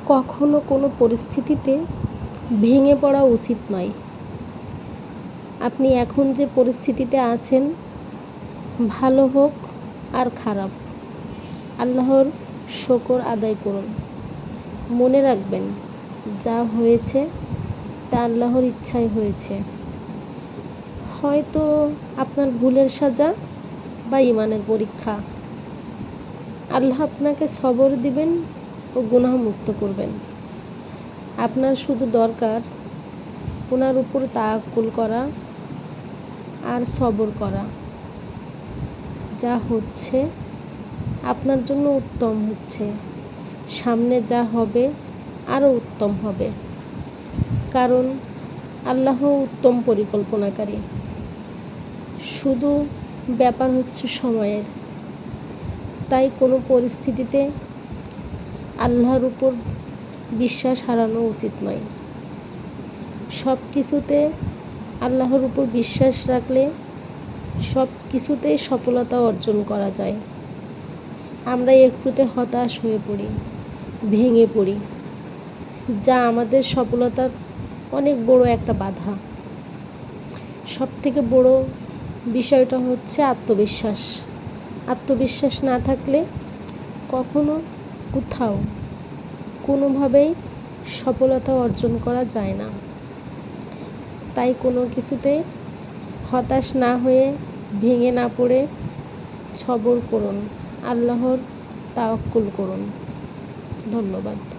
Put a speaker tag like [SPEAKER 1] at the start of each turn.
[SPEAKER 1] কখনো কোনো পরিস্থিতিতে ভেঙে পড়া উচিত নয়। আপনি এখন যে পরিস্থিতিতে আছেন, ভালো হোক আর খারাপ, আল্লাহর শুকর আদায় করুন। মনে রাখবেন, যা হয়েছে তা আল্লাহর ইচ্ছায় হয়েছে। হয়তো আপনার ভুলের সাজা বা ঈমানের পরীক্ষা। আল্লাহ আপনাকে সবর দিবেন ও গুনাহমুক্ত করবেন। আপনার শুধু দরকার ওনার উপর তাওয়াক্কুল করা আর সবর করা। যা হচ্ছে আপনার জন্য উত্তম হচ্ছে, সামনে যা হবে আরও উত্তম হবে, কারণ আল্লাহ উত্তম পরিকল্পনাকারী। শুধু ব্যাপার হচ্ছে সময়ের। তাই কোনো পরিস্থিতিতে আল্লাহর উপর বিশ্বাস হারানো উচিত নয়। সব কিছুতে আল্লাহর উপর বিশ্বাস রাখলে সব কিছুতেই সফলতা অর্জন করা যায়। আমরা একটুতে হতাশ হয়ে পড়ি, ভেঙে পড়ি, যা আমাদের সফলতার অনেক বড় একটা বাধা। সবথেকে বড় বিষয়টা হচ্ছে আত্মবিশ্বাস। আত্মবিশ্বাস না থাকলে কখনো কোথাও কোনোভাবেই সফলতা অর্জন করা যায় না। তাই কোনো কিছুতে হতাশ না হয়ে, ভেঙে না পড়ে সবর করুন, আল্লাহর তাওয়াক্কুল করুন। ধন্যবাদ।